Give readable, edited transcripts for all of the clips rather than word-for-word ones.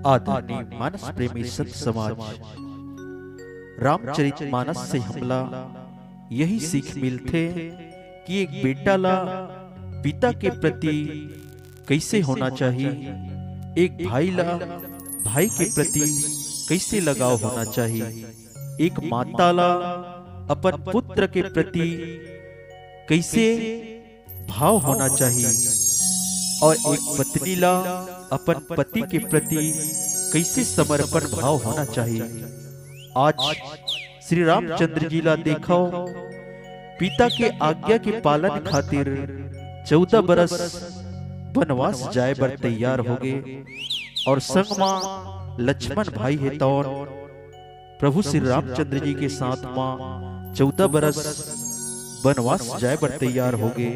आदरणीय मानस प्रेमी संत समाज, रामचरितमानस से हमला यही सीख मिलते कि एक बेटा ला पिता के प्रति कैसे होना चाहिए, एक भाई ला भाई के प्रति कैसे लगाव होना चाहिए, एक माता ला अपन पुत्र के प्रति कैसे भाव होना चाहिए और एक पत्नी ला अपन पति के प्रति कैसे समर्पण भाव होना चाहिए। आज श्री रामचंद्र जी ला देखो पिता के आज्ञा के पालन खातिर 14 बरस वनवास जाए बर तैयार हो गए और संग मां लक्ष्मण भाई है तौर प्रभु श्री रामचंद्र जी के साथ मां 14 बरस वनवास जाए बर तैयार हो गए।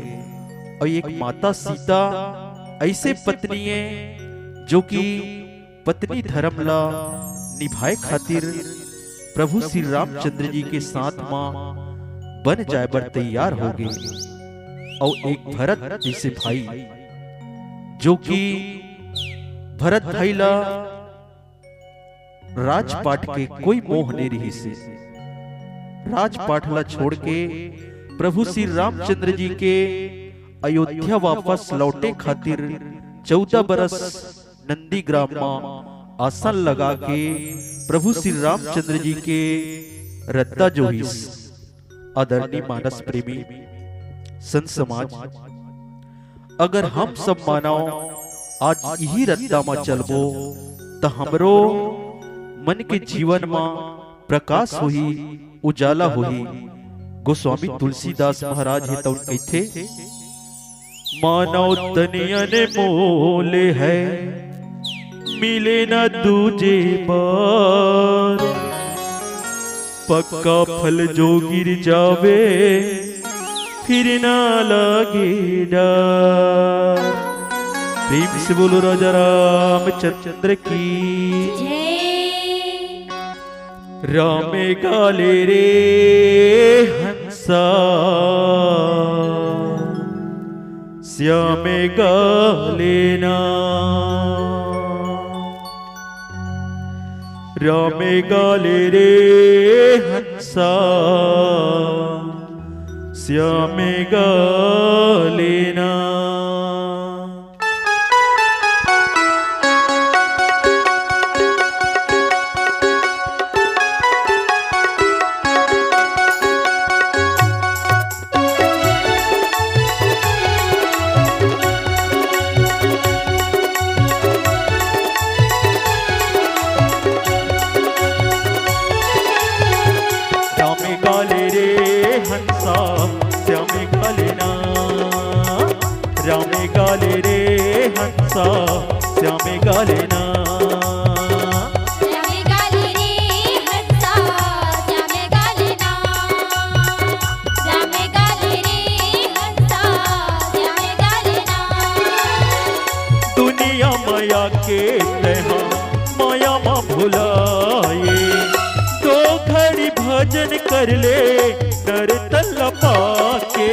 और एक माता सीता ऐसे पत्नी है जो कि पत्नी धर्म ला निभाए खातिर प्रभु श्री रामचंद्र जी के साथ मां बन जाए बर तैयार हो गई। और एक भरत जैसे भाई जो कि भरत भाई ला राजपाट के कोई मोह नहीं रही से राजपाट ला छोड़ के प्रभु श्री रामचंद्र जी के अयोध्या वापस लौटे खातिर 14 बरस नंदीग्राम में आसन लगा के प्रभु श्री रामचंद्र जी के रद्दा जोहिस। आदरणीय मानस प्रेमी संत समाज, अगर हम सब मानव आज यही रद्दा में चलबो तो हमरो मन के जीवन में प्रकाश होही, उजाला होही। गोस्वामी तुलसीदास महाराज है तो कहते, मानव तनियन मोले है मिले न दूजे बार, पक्का फल जो गिर जावे फिर ना लगे डर। प्रेम से बोलो राजा रामचंद्र की जय। रामे गाले रे हंसा श्यामे गालेना, रामे गाले रे हंसा श्यामे गालेना। रामे गाले रे हंसा श्यामे गालेना, रामे गाले रे हंसा श्यामे गालेना, रामे गाले रे हंसा श्यामे गालेना। दुनिया माया के तहा माया मा भुलाए, दो घड़ी भजन कर ले नर तल पाके।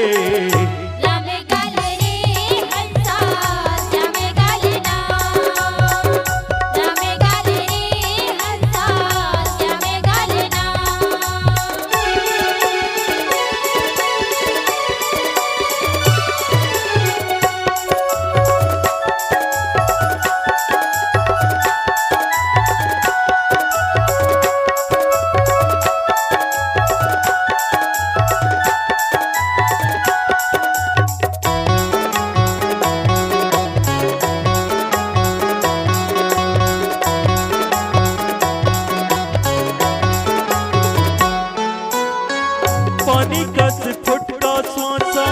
पानी का से फुटका सांसा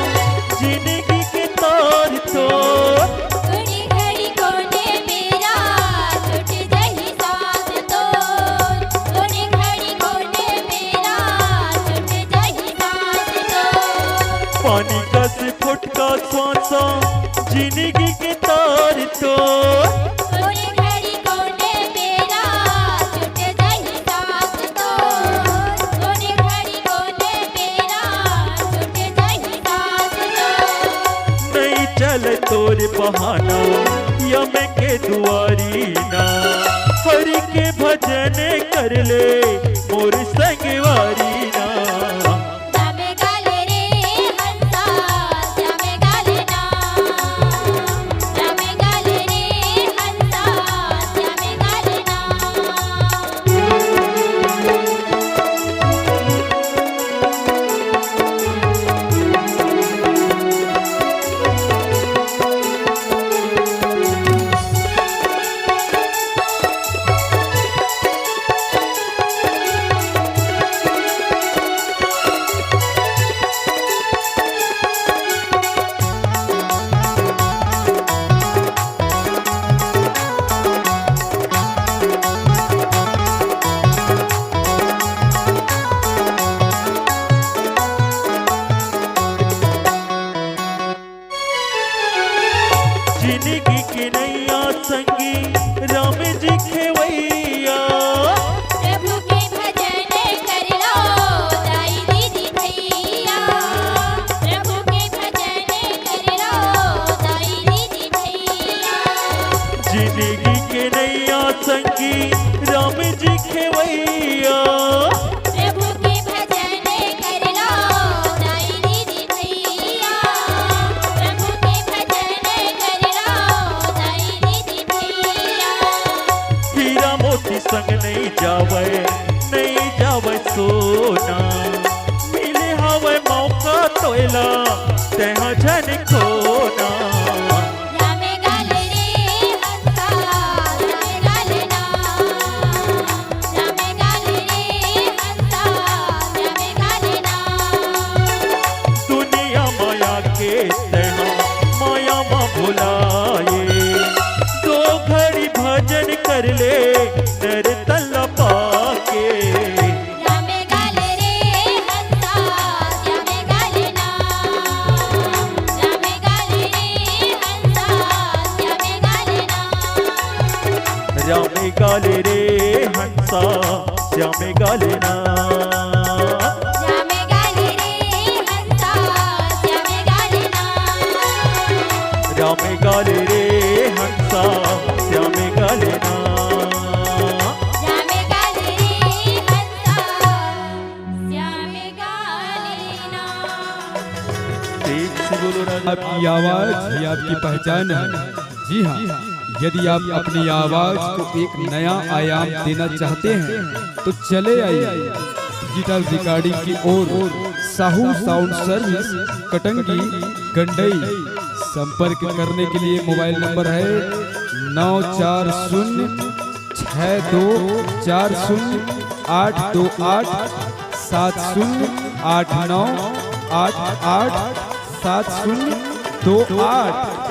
जिंदगी के तार तो, थोड़ी घड़ी कोने मेरा छूट जाही सांस तो, थोड़ी घड़ी कोने मेरा छूट जाही सांस तो। पानी का से फुटका सांसा जिंदगी के तार तो, थोड़ी घड़ी कोने मेरा छूट जाही सांस तो, थोड़ी घड़ी कोने मेरा छूट जाही सांस तो। नहीं चल तोर बहाना यम के दुआरी ना, हरि के भजन कर ले मोर संगवारी ना। श्यामे गाले रे हंसा श्यामे गाले ना, श्यामे गाले रे हंसा श्यामे गाले ना। जिंदगी के नैया संगी राम जी खेवैया। प्रभु के भजन कर लो दाई दीदी भैया, प्रभु के भजन कर लो दाई दीदी भैया। जिंदगी के नैया संगी राम जी खेवैया। प्रभु के भजन कर लो दाई दीदी भैया, प्रभु के भजन कर लो दाई दीदी भैया। हीरा मोती संग नहीं जावे सोना, मिले हवे मौका तोयला तेहा झन खोना। श्यामे गाले रे हंसा श्यामे गाले ना, श्यामे गाले रे हंसा श्यामे गाले ना। दुनिया माया के तेहा माया मा भुलाए, दो घड़ी भजन कर ले नर तल्ला पाके। श्यामे गाले रे हंसा श्यामे गाले ना, श्यामे गाले रे हंसा श्यामे गाले ना। रामे गाले रे हंसा श्यामे गाले ना। श्यामे गाले रे हंसा श्यामे गाले ना, रामे गाले रे हंसा श्यामे गाले ना। श्यामे गाले रे हंसा श्यामे गाले ना। तेज से बोलो राजा। आपकी आवाज ही आपकी पहचान है। जी हाँ, यदि आप अपनी आवाज को एक नया आयाम देना चाहते हैं तो चले आइए डिजिटल रिकॉर्डिंग की ओर। Sahu sound service Katangi Gandai. संपर्क करने के लिए मोबाइल नंबर है 9408287089887028।